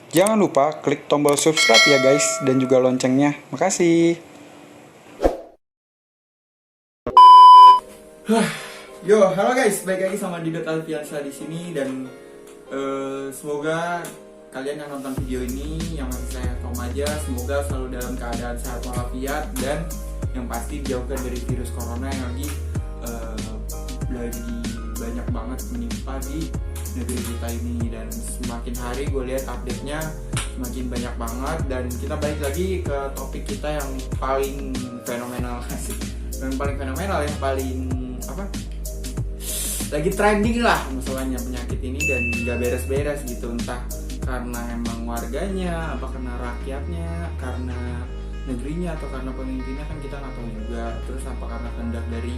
Jangan lupa klik tombol subscribe ya guys, dan juga loncengnya. Makasih. Yo, halo guys, balik lagi sama Didot Alfiansa di sini dan semoga kalian yang nonton video ini, yang masih saya Tom aja, semoga selalu dalam keadaan sehat walafiat dan yang pasti dijauhkan dari virus corona yang lagi banyak banget menimpa di negeri kita ini. Dan semakin hari gue lihat update-nya semakin banyak banget, dan kita balik lagi ke topik kita yang paling fenomenal yang paling fenomenal, yang paling lagi trending lah masalahnya penyakit ini, dan nggak beres-beres gitu, entah karena emang warganya, apa karena rakyatnya, karena negerinya, atau karena pemimpinnya, kan kita nggak tahu juga. Terus apa karena kehendak dari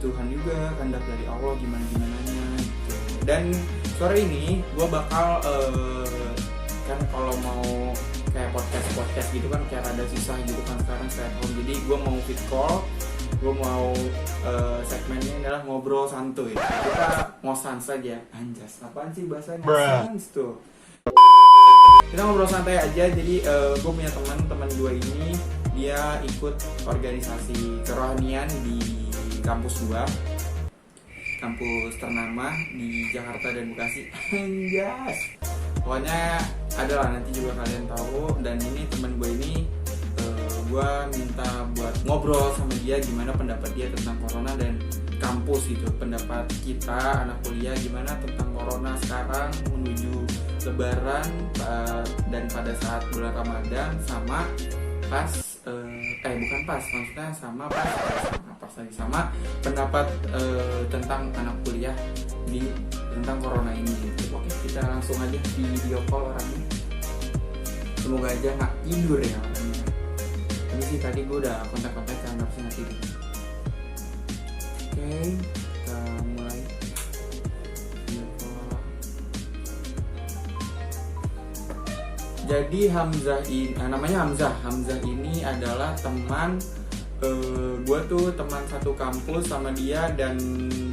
Tuhan juga, kehendak dari Allah, gimana-gimananya gitu. Dan sore ini gue bakal kan kalau mau kayak podcast gitu kan kayak rada susah gitu kan sekarang stay at home. Jadi gue mau fit call, gue mau segmennya adalah ngobrol santuy. Kita ngosan saja. Anjas, apaan sih bahasanya? Ngosans tuh. Kita ngobrol santai aja. Jadi gue punya teman gue ini, dia ikut organisasi kerohanian di kampus gue, kampus ternama di Jakarta dan Bekasi. Anjas, pokoknya adalah nanti juga kalian tahu. Dan ini teman gue ini, gue minta buat ngobrol sama dia gimana pendapat dia tentang corona dan kampus gitu, pendapat kita anak kuliah gimana tentang corona sekarang menuju lebaran, dan pada saat bulan Ramadan, sama pas bukan pas, maksudnya sama sama pendapat tentang anak kuliah tentang corona ini gitu. Oke, kita langsung aja di video call orangnya. Semoga aja nggak tidur ya orangnya. Ini sih tadi gue udah kontak-kontak kan, harusnya nggak tidur. Oke, kita mulai. Jadi Hamzah ini, namanya Hamzah ini adalah teman gue tuh, teman satu kampus sama dia, dan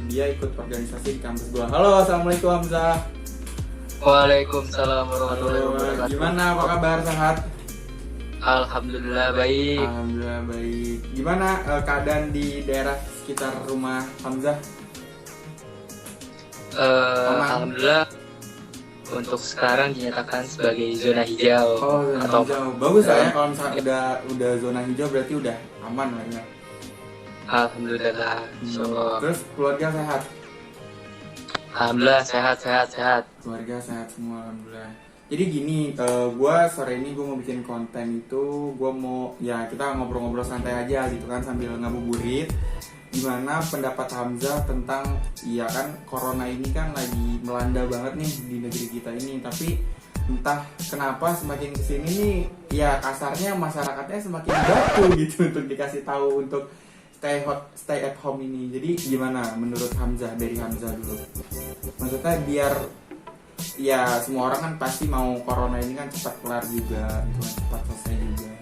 dia ikut organisasi di kampus gue. Halo, assalamualaikum Hamzah. Waalaikumsalam warahmatullahi wabarakatuh. Gimana, apa kabar, sehat? Alhamdulillah baik. Alhamdulillah baik. Gimana keadaan di daerah sekitar rumah Hamzah? Alhamdulillah untuk sekarang dinyatakan sebagai zona hijau. Oh, zona atau hijau. Bagus lah ya, kalau misalnya udah zona hijau berarti udah aman lah ya. Alhamdulillah. Terus keluarga sehat? Alhamdulillah sehat. Keluarga sehat semua, alhamdulillah. Jadi gini, gue sore ini gue mau bikin konten itu, gue mau ya kita ngobrol-ngobrol santai aja gitu kan sambil ngabuburit. Gimana pendapat Hamzah tentang, iya kan corona ini kan lagi melanda banget nih di negeri kita ini, tapi entah kenapa semakin kesini nih ya kasarnya masyarakatnya semakin batu gitu untuk dikasih tahu untuk stay at home ini. Jadi gimana menurut Hamzah, dari Hamzah dulu? Maksudnya biar ya semua orang kan pasti mau corona ini kan cepat kelar juga, itu kan cepat selesai juga.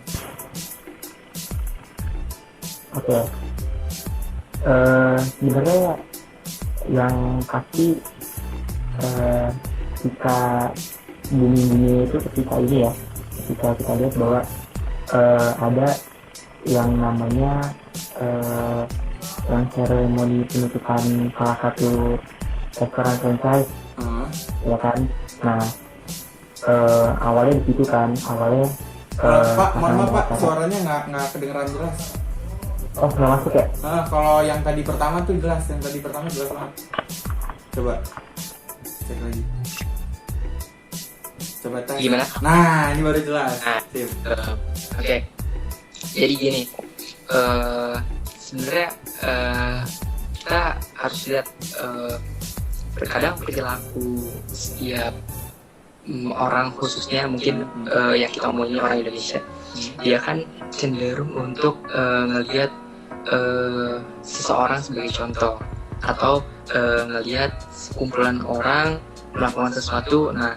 Oke. Sebenarnya yang pasti ketika bumi itu ketika ini ya, ketika kita lihat bahwa ada yang namanya yang seremoni penutupan salah satu restoran franchise, ya kan. Nah, awalnya di situ kan, Pak, mohon maaf Pak, suaranya nggak kedengeran jelas. Oh, nggak masuk ya? Kalau yang tadi pertama tuh jelas, jelas banget. Coba cek lagi. Coba tes. Gimana? Nah, ini baru jelas. Sip. Oke. Jadi gini, sebenarnya kita harus lihat terkadang perilaku setiap orang, khususnya mungkin yang kita omongin orang Indonesia, dia kan cenderung untuk ngelihat seseorang sebagai contoh, atau ngelihat sekumpulan orang melakukan sesuatu. Nah,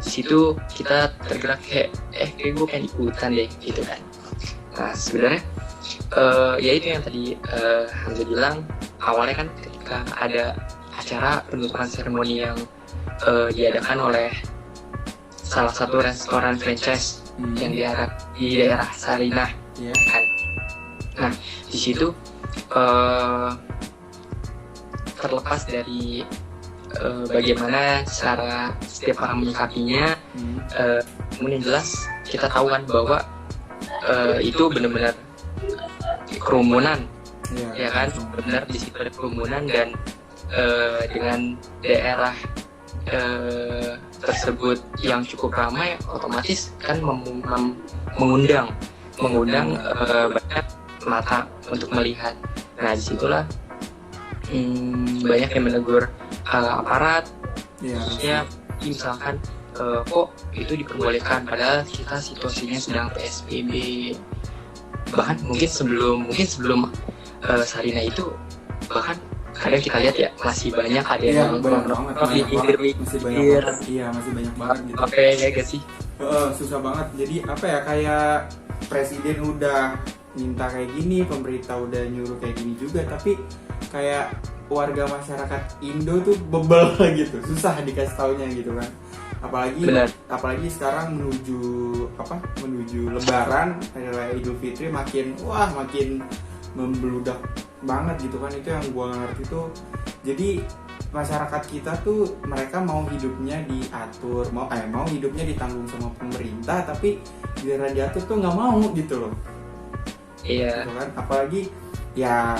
di situ kita tergerak kayak gue pengen ikutan deh gitu kan. Nah, sebenarnya ya itu yang tadi Hamzah bilang, awalnya kan ketika ada acara penutupan seremoni yang diadakan oleh salah satu restoran franchise yang di daerah Sarinah Iya. kan. Nah di situ terlepas dari bagaimana cara setiap orang menyikapinya, namun yang jelas kita tahu kan bahwa itu benar-benar kerumunan, ya kan, benar di situ ada kerumunan dan dengan daerah tersebut yang cukup ramai, otomatis kan mengundang banyak mata untuk melihat. Nah disitulah banyak yang menegur aparat, khususnya misalkan kok itu diperbolehkan padahal kita situasinya sedang PSBB. Bahkan mungkin sebelum Sarinah itu bahkan kadang kita lihat ya masih banyak ada yang masih banyak banget gitu. Oke, ya gak sih? Susah banget. Jadi apa ya, kayak presiden udah minta kayak gini, pemerintah udah nyuruh kayak gini juga, tapi kayak warga masyarakat Indo tuh bebel gitu, susah dikasih taunya gitu kan. Apalagi sekarang menuju Lebaran, hari raya Idul Fitri makin membludak banget gitu kan. Itu yang gua ngerti tuh. Jadi masyarakat kita tuh mereka mau hidupnya diatur, mau hidupnya ditanggung sama pemerintah, tapi biar diatur tuh nggak mau gitu loh. Iya. Gitu kan? Apalagi ya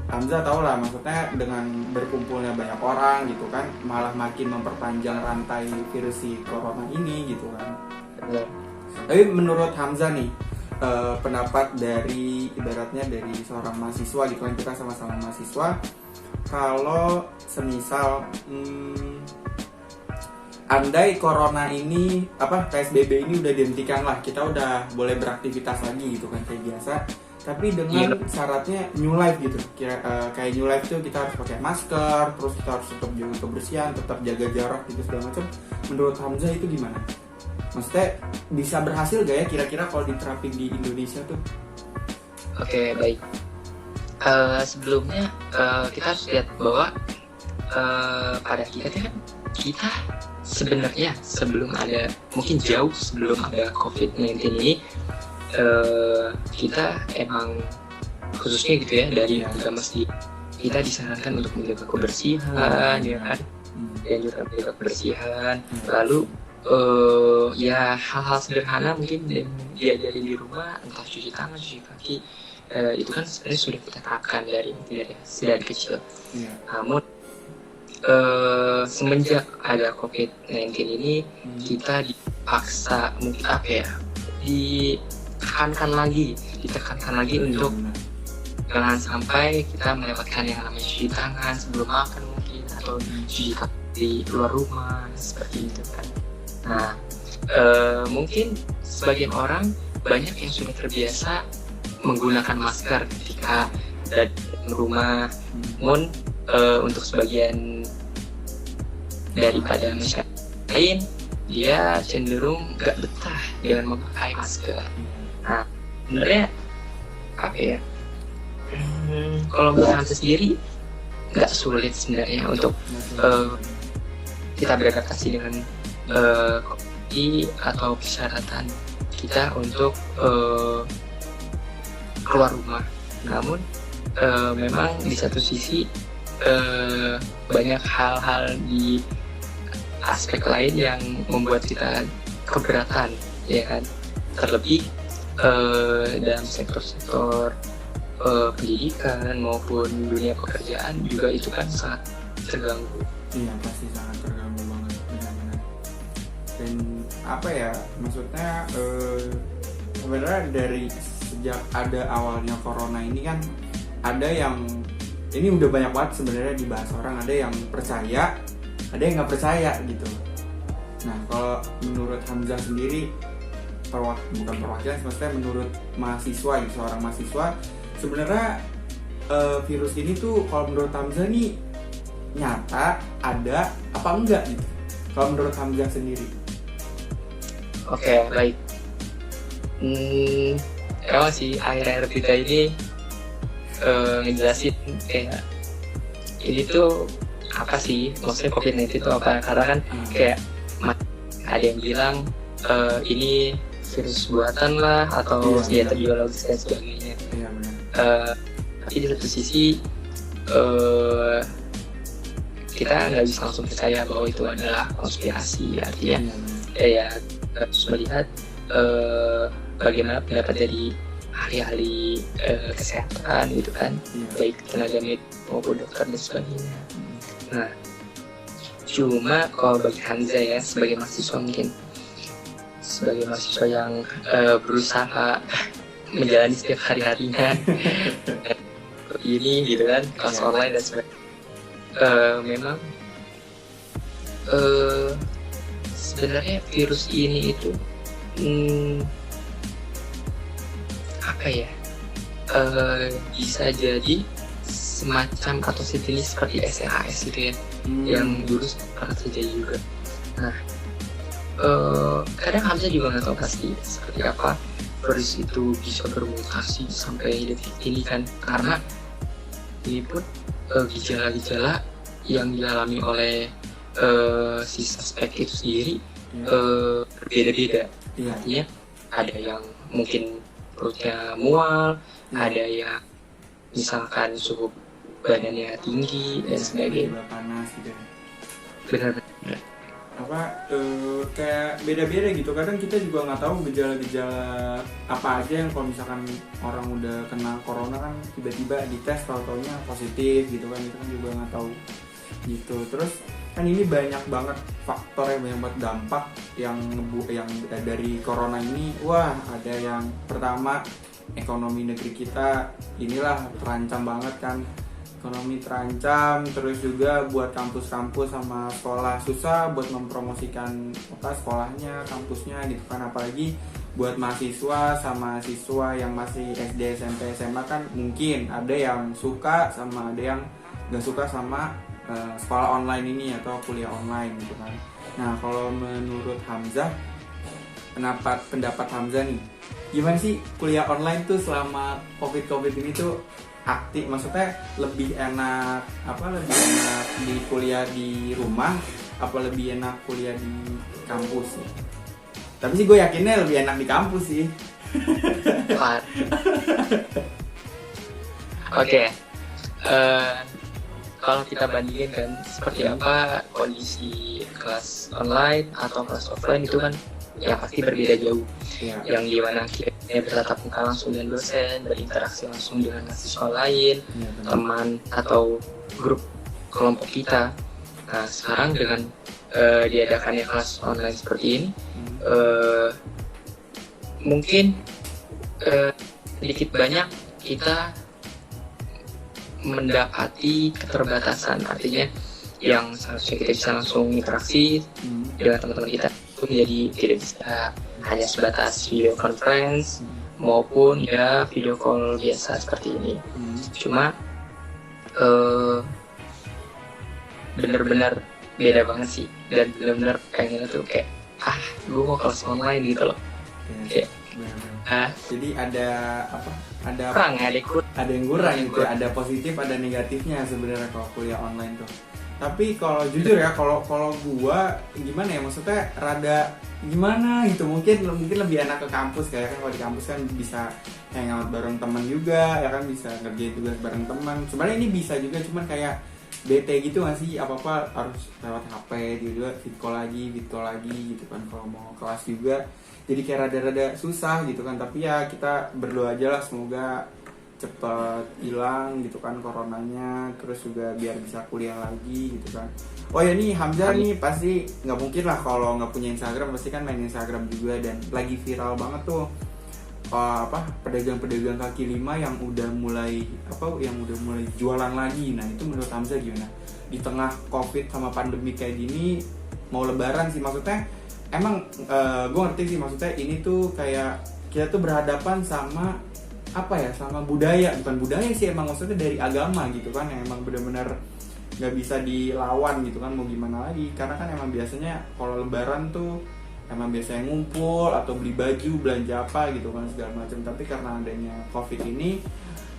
Hamzah tau lah, maksudnya dengan berkumpulnya banyak orang gitu kan, malah makin memperpanjang rantai virus si corona ini gitu kan. Benar. Tapi menurut Hamzah nih, pendapat dari ibaratnya dari seorang mahasiswa gitu kan, kita sama-sama mahasiswa, kalau semisal andai corona ini PSBB ini udah dihentikan lah, kita udah boleh beraktivitas lagi gitu kan kayak biasa, tapi dengan syaratnya new life gitu. Kayak new life tuh kita harus pakai masker, terus kita harus tetap jaga kebersihan, tetap jaga jarak gitu segala macam. Menurut Hamzah itu gimana? Maksudnya bisa berhasil gak ya kira-kira kalau diterapin di Indonesia tuh? Oke, baik. Sebelumnya kita harus lihat bahwa pada kita sebenarnya mungkin jauh sebelum ada COVID-19 ini, kita emang khususnya gitu ya dari agama masjid, kita disarankan untuk menjaga kebersihan, ya kan, dan juga menjaga kebersihan. Lalu ya hal-hal sederhana mungkin diajari di rumah, entah cuci tangan, cuci kaki, itu kan sebenarnya sudah kita terapkan dari kecil. Namun semenjak ada COVID-19 ini, kita dipaksa mungkin ditekankan lagi untuk jangan sampai kita melewatkan yang namanya cuci tangan sebelum makan mungkin, atau cuci kaki di luar rumah seperti itu kan. Nah mungkin sebagian orang banyak yang sudah terbiasa menggunakan masker ketika ada di rumah, namun untuk sebagian daripada masyarakat lain, dia cenderung gak betah dengan memakai masker. Nah sebenarnya kalau menurut Hamzah sendiri gak sulit sebenarnya untuk kita beradaptasi dengan kondisi atau persyaratan kita untuk keluar rumah. Namun memang di satu sisi banyak hal-hal di aspek lain yang membuat kita keberatan, ya kan. Terlebih dalam sektor-sektor pendidikan maupun dunia pekerjaan juga itu kan sangat terganggu. Iya, pasti sangat terganggu banget, benar-benar. Dan maksudnya sebenarnya dari sejak ada awalnya corona ini kan, ada yang ini udah banyak banget sebenarnya dibahas orang, ada yang percaya, ada yang nggak percaya gitu. Nah kalau menurut Hamzah sendiri, bukan perwakilan, maksudnya menurut mahasiswa, seorang mahasiswa, sebenarnya virus ini tuh kalau menurut Hamzah nih nyata ada apa enggak gitu? Kalau menurut Hamzah sendiri? Oke, baik. Emang sih akhir-akhir kita ini ngejelasin kayak ini tuh apa sih, maksudnya COVID-19 itu apa, karena kan kayak ada yang bilang ini virus buatan lah atau Iya, senjata biologis dan sebagainya. Iya benar. Tapi di satu sisi kita nggak bisa langsung percaya bahwa itu adalah konspirasi. Artinya Iya benar. ya harus melihat bagaimana pendapat dari ahli-ahli kesehatan gitu kan, Iya. baik tenaga medis maupun dokter dan sebagainya. Nah, cuma kalau bagi Hamzah ya sebagai mahasiswa mungkin sebagai mahasiswa yang berusaha menjalani setiap hari-harinya ini gitu kan, kelas Iya. online dan sebagainya, memang sebenarnya virus ini itu apa ya, bisa jadi semacam atau sejenis seperti SARS gitu ya, yang dulu pernah terjadi juga. Nah, kadang Hamzah juga nggak tahu pasti seperti apa virus itu bisa bermutasi sampai detik ini kan, karena ini pun gejala-gejala yang dialami oleh si suspek itu sendiri berbeda-beda. Iya. Artinya ada yang mungkin perutnya mual, ada yang misalkan suhu badannya tinggi dan sebagainya. Juga panas gitu. Benar-benar. Kayak beda-beda gitu. Kadang kita juga nggak tahu gejala-gejala apa aja yang kalau misalkan orang udah kena corona kan tiba-tiba dites tahu-taunya positif gitu kan, itu kan juga nggak tahu gitu. Terus kan ini banyak banget faktor yang banyak banget dampak yang dari corona ini. Wah, ada yang pertama ekonomi negeri kita inilah terancam banget kan. Ekonomi terancam, terus juga buat kampus-kampus sama sekolah susah buat mempromosikan sekolahnya, kampusnya gitu kan. Apalagi buat mahasiswa sama siswa yang masih SD, SMP, SMA kan mungkin ada yang suka sama ada yang nggak suka sama sekolah online ini atau kuliah online gitu kan. Nah, kalau menurut Hamzah, pendapat Hamzah nih, gimana sih kuliah online tuh selama COVID ini tuh aktif, maksudnya lebih enak di kuliah di rumah apa lebih enak kuliah di kampus? Tapi sih gue yakinnya lebih enak di kampus sih. Oke. Kalau kita bandingin kan seperti apa kondisi kelas online atau kelas offline itu kan ya pasti berbeda jauh. Iya. Yang dimana kita bertatap muka langsung dengan dosen, berinteraksi langsung dengan mahasiswa lain, Iya, benar. teman atau grup kelompok kita. Nah, sekarang dengan diadakannya kelas online seperti ini, mungkin sedikit banyak kita mendapati keterbatasan. Artinya yang seharusnya kita bisa langsung interaksi dengan teman-teman kita itu menjadi tidak bisa, hanya sebatas video conference maupun ya video call biasa seperti ini. Cuma bener-bener beda banget sih, dan bener-bener pengen tuh kayak gue mau kelas online gitu loh. Kayak jadi ada kurang ya, ada yang kurang gitu, ada positif ada negatifnya sebenarnya kalau kuliah online tuh. Tapi kalau jujur ya, kalau gua gimana ya, maksudnya rada gimana gitu, mungkin lebih enak ke kampus. Kayak kan kalau di kampus kan bisa hangout bareng teman juga ya kan, bisa ngerjain tugas bareng teman. Sebenarnya ini bisa juga, cuman kayak bete gitu nggak sih, apa harus lewat HP gitu, video call lagi gitu kan kalau mau kelas juga. Jadi kayak rada-rada susah gitu kan. Tapi ya kita berdoa aja lah semoga cepet hilang gitu kan coronanya, terus juga biar bisa kuliah lagi gitu kan. Oh ya nih Hamzah nih pasti nggak mungkin lah kalau nggak punya Instagram, pasti kan main Instagram juga, dan lagi viral banget tuh pedagang-pedagang kaki lima yang udah mulai jualan lagi. Nah itu menurut Hamzah gimana di tengah COVID sama pandemi kayak gini, mau lebaran sih maksudnya? Emang gue ngerti sih maksudnya ini tuh kayak kita tuh berhadapan sama sama budaya, bukan budaya sih emang, maksudnya dari agama gitu kan, yang emang benar-benar nggak bisa dilawan gitu kan, mau gimana lagi. Karena kan emang biasanya kalau lebaran tuh emang biasanya ngumpul atau beli baju, belanja apa gitu kan segala macam. Tapi karena adanya COVID ini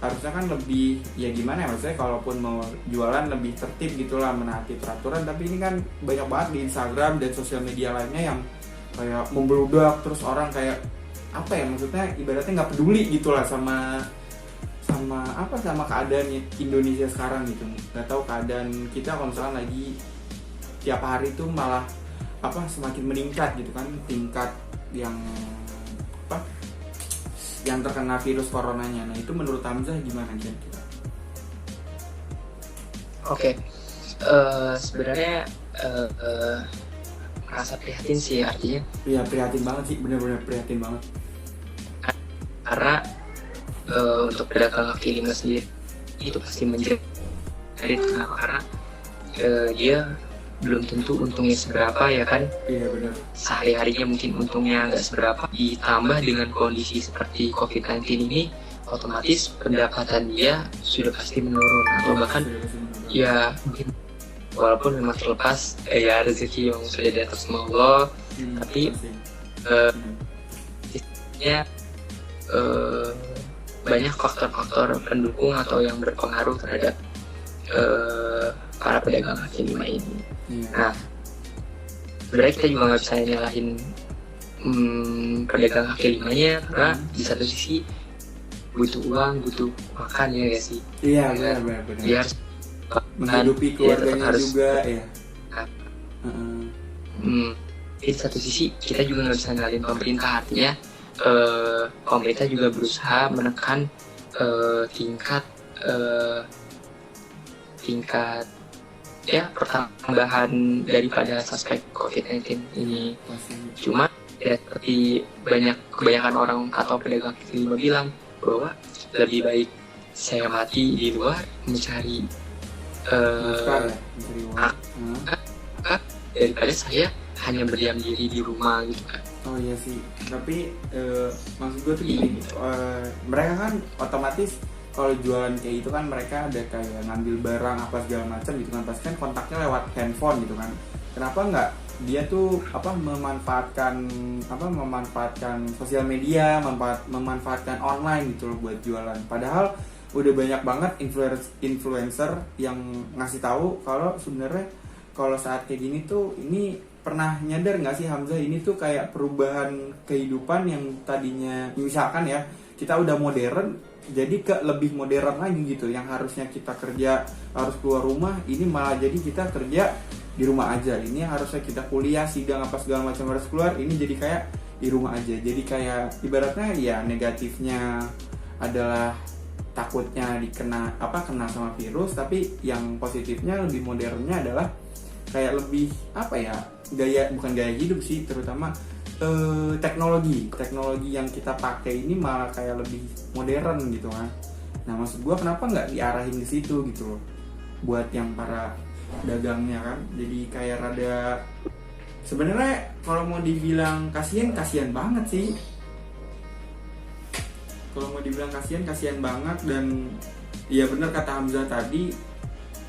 harusnya kan lebih ya gimana ya, maksudnya kalaupun mau jualan lebih tertib gitulah, menaati peraturan. Tapi ini kan banyak banget di Instagram dan sosial media lainnya yang kayak membludak, terus orang kayak apa ya, maksudnya ibaratnya nggak peduli gitulah sama keadaan Indonesia sekarang gitu. Nggak tahu keadaan kita kalau misalkan lagi tiap hari tuh malah semakin meningkat gitu kan, tingkat yang terkena virus coronanya. Nah itu menurut Hamzah gimana kira-kira? Oke, sebenarnya merasa prihatin sih artinya. Iya prihatin banget sih, benar-benar prihatin banget. Karena untuk pedagang kaki lima sendiri itu pasti menjerit. Kenapa? Karena dia belum tentu untungnya seberapa ya kan. Iya benar. Sehari-harinya mungkin untungnya nggak seberapa, ditambah dengan kondisi seperti COVID-19 ini, otomatis pendapatan dia sudah pasti menurun, atau bahkan ya mungkin walaupun memang terlepas ya rezeki yang sudah di atas sama Allah, tapi ya banyak faktor-faktor pendukung atau yang berpengaruh terhadap para pedagang kaki lima ini. Nah, sebenarnya kita juga nggak bisa nyalahin pedagang kaki limanya, karena di satu sisi butuh uang, butuh makan ya guys sih. Iya benar. Dia harus menghidupi keluarganya juga ya. Di satu sisi kita juga nggak bisa nyalahin pemerintah, artinya pemerintah juga berusaha menekan tingkat ya pertambahan daripada suspek COVID-19 ini. Cuma ya seperti kebanyakan orang atau pedagang kaki lima bilang bahwa lebih baik saya mati di luar mencari daripada saya hanya berdiam diri di rumah gitu kan. Oh iya sih, tapi maksud gue tuh gini, mereka kan otomatis kalau jualan kayak gitu kan mereka ada kayak ngambil barang apa segala macam gitu kan, pasti kan kontaknya lewat handphone gitu kan. Kenapa nggak dia tuh memanfaatkan sosial media, memanfaatkan online gitu loh buat jualan. Padahal udah banyak banget influencer yang ngasih tahu kalau sebenarnya kalau saat kayak gini tuh, ini pernah nyadar nggak sih Hamzah, ini tuh kayak perubahan kehidupan yang tadinya misalkan ya kita udah modern jadi ke lebih modern lagi gitu, yang harusnya kita kerja harus keluar rumah, ini malah jadi kita kerja di rumah aja. Ini harusnya kita kuliah sidang apa segala macam harus keluar, ini jadi kayak di rumah aja. Jadi kayak ibaratnya ya negatifnya adalah takutnya kena sama virus, tapi yang positifnya lebih modernnya adalah kayak lebih bukan gaya hidup sih, terutama teknologi yang kita pakai ini malah kayak lebih modern gitu kan. Nah maksud gue kenapa nggak diarahin ke situ gitu loh, buat yang para dagangnya kan. Jadi kayak rada sebenarnya kalau mau dibilang kasihan banget sih. Kalau mau dibilang kasihan banget, dan ya benar kata Hamzah tadi,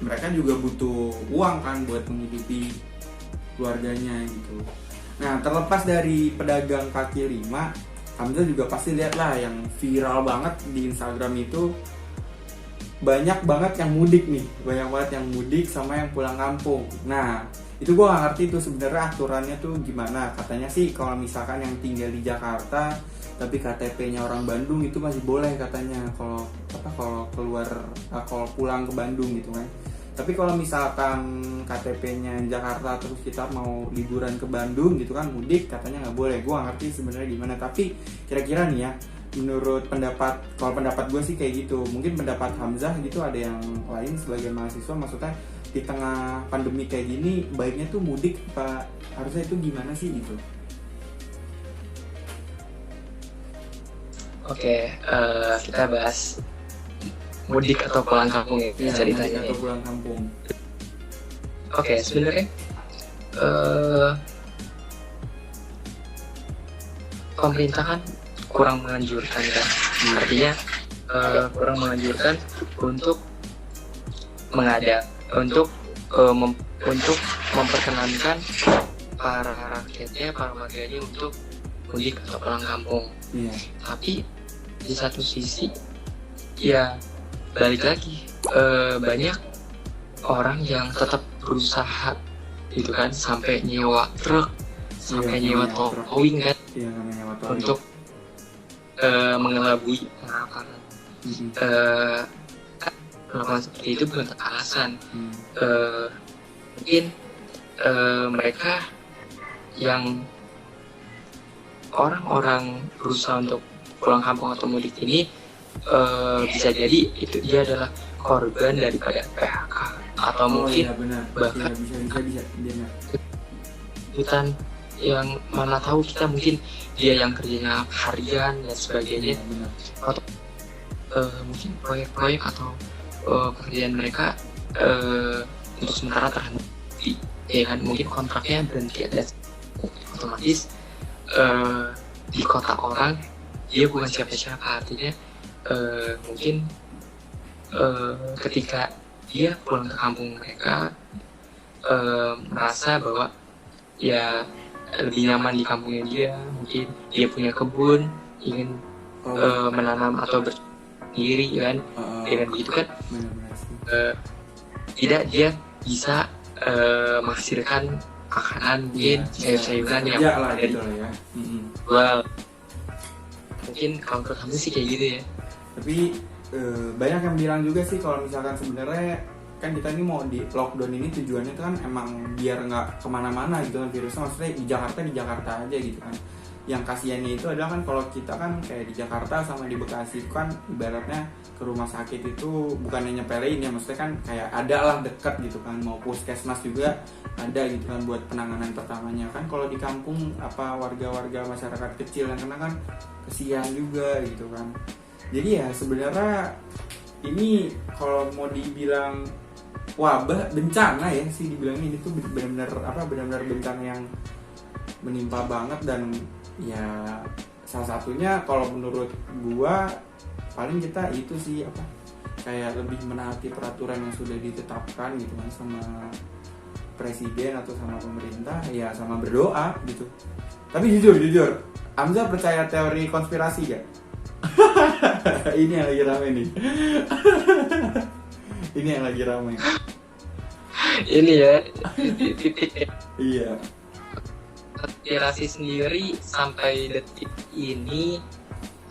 mereka juga butuh uang kan buat menghidupi keluarganya gitu. Nah terlepas dari pedagang kaki lima, Hamzah juga pasti lihat lah yang viral banget di Instagram itu, banyak banget yang mudik sama yang pulang kampung. Nah itu gue gak ngerti tuh sebenarnya aturannya tuh gimana. Katanya sih kalau misalkan yang tinggal di Jakarta tapi KTP-nya orang Bandung itu masih boleh katanya kalau pulang ke Bandung gitu kan. Tapi kalau misalkan KTP-nya Jakarta terus kita mau liburan ke Bandung gitu kan, mudik, katanya nggak boleh. Gue nggak ngerti sebenarnya gimana, tapi kira-kira nih ya, menurut kalau pendapat gue sih kayak gitu. Mungkin pendapat Hamzah gitu ada yang lain sebagai mahasiswa, maksudnya di tengah pandemi kayak gini baiknya tuh mudik apa harusnya itu gimana sih gitu? Oke, kita bahas mudik atau pulang kampung ya, ceritanya. Atau pulang kampung. Oke, sebenarnya pemerintah kan kurang menganjurkan kan, artinya kurang menganjurkan untuk untuk memperkenankan para rakyatnya, para warganya untuk mudik atau pulang kampung. Tapi di satu sisi ya balik lagi, banyak orang yang tetap berusaha gitu kan, sampai nyewa truk, sampai Iya, nyewa namanya truk. towing kan Iya, namanya nyewa towing. untuk mengelabui aparat. Mm-mm. Melakukan seperti itu bukan tanpa alasan. Hmm. Mungkin mereka yang orang-orang berusaha untuk pulang kampung atau mudik ini bisa jadi itu dia adalah korban daripada PHK atau mungkin iya benar. bahkan Iya, bisa benar. hutan yang mana tahu kita mungkin dia yang kerjanya harian dan sebagainya, Iya, benar. atau mungkin proyek-proyek atau pekerjaan mereka untuk sementara terhenti, ya kan, mungkin kontraknya berhenti dan otomatis di kota orang dia bukan siapa-siapa, artinya mungkin ketika dia pulang ke kampung mereka merasa bahwa ya lebih nyaman di kampungnya dia, mungkin dia punya kebun, ingin menanam atau bersendiri kan, dengan begitu kan Benar sih. tidak dia bisa menghasilkan makanan, mungkin sayur-sayuran yang kerja lah dari gitu lah ya. Mm-mm. jual. Mungkin kalau menurut kamu sih kayak gitu ya. Tapi banyak yang bilang juga sih kalau misalkan sebenarnya kan kita ini mau di lockdown ini tujuannya itu kan emang biar nggak kemana-mana gitu kan virusnya, maksudnya di Jakarta aja gitu kan. Yang kasiannya itu adalah kan kalau kita kan kayak di Jakarta sama di Bekasi itu kan ibaratnya ke rumah sakit itu bukannya nyepelein ya, maksudnya kan kayak ada lah dekat gitu kan, mau puskesmas juga ada gitu kan buat penanganan pertamanya kan. Kalau di kampung apa warga-warga masyarakat kecil yang kena kan kesian juga gitu kan. Jadi ya sebenarnya ini kalau mau dibilang wabah bencana ya sih dibilang ini tuh benar-benar bencana yang menimpa banget. Dan ya salah satunya kalau menurut gua paling kita itu sih apa kayak lebih menaati peraturan yang sudah ditetapkan gitu kan sama presiden atau sama pemerintah, ya sama berdoa gitu. Tapi jujur Hamzah percaya teori konspirasi gak? Ini yang lagi rame nih. Ini yang lagi rame. Ini ya titik Iya. konspirasi sendiri sampai detik ini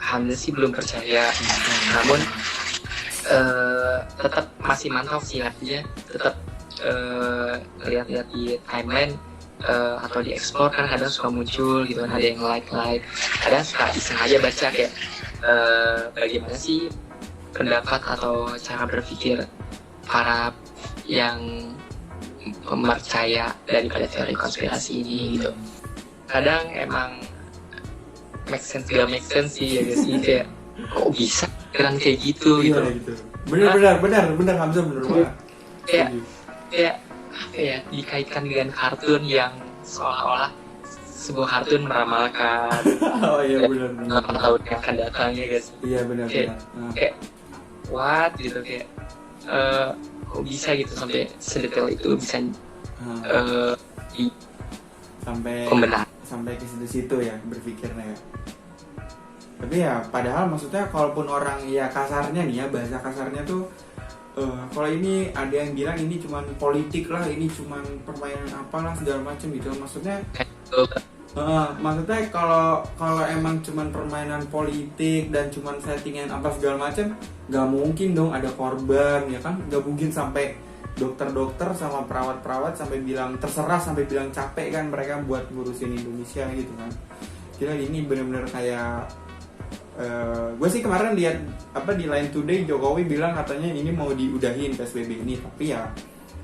Hamzah sih belum percaya, namun tetap masih mantau sih, artinya tetap lihat-lihat di timeline atau di explore kan kadang suka muncul gitu kan, ada yang like, kadang suka iseng aja baca kayak bagaimana sih pendapat atau cara berpikir para yang percaya daripada teori konspirasi ini gitu. Kadang emang make sense gak make sense sih ya guys sih, kayak kok bisa keren kayak gitu gitu. Iya gitu. Bener Hamzah bener banget. Kayak apa ya, dikaitkan dengan kartun yang seolah-olah sebuah kartun meramalkan Oh iya bener. 8 tahun yang akan datang ya guys. Iya benar. Kayak what gitu, kayak kok bisa gitu sampai sedetail itu bisa di Sampai pembenahan. sampai ke situ ya berpikirnya ya. Tapi ya padahal maksudnya kalaupun orang ya kasarnya nih ya, bahasa kasarnya tuh kalau ini ada yang bilang ini cuman politik lah, ini cuman permainan apalah segala macam gitu. Maksudnya maksudnya kalau emang cuman permainan politik dan cuman settingan apa segala macam, nggak mungkin dong ada korban ya kan. Nggak mungkin sampai dokter-dokter sama perawat-perawat sampai bilang terserah, sampai bilang capek kan mereka buat ngurusin Indonesia gitu kan. Kira ini benar-benar kayak gue sih kemarin lihat apa di Line Today, Jokowi bilang katanya ini mau diudahin PSBB ini, tapi ya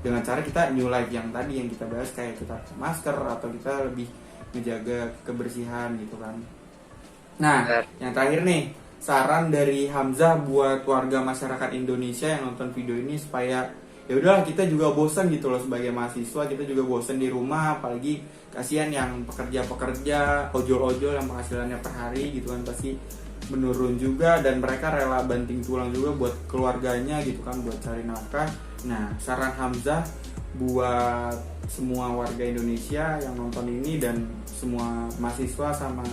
dengan cara kita new life yang tadi yang kita bahas, kayak kita pakai masker atau kita lebih menjaga kebersihan gitu kan. Nah, yang terakhir nih, saran dari Hamzah buat warga masyarakat Indonesia yang nonton video ini supaya ya udahlah, kita juga bosan gitu loh sebagai mahasiswa, kita juga bosan di rumah, apalagi kasihan yang pekerja-pekerja, ojol-ojol yang penghasilannya per hari gitu kan pasti menurun juga, dan mereka rela banting tulang juga buat keluarganya gitu kan, buat cari nafkah. Nah, saran Hamzah buat semua warga Indonesia yang nonton ini dan semua mahasiswa sama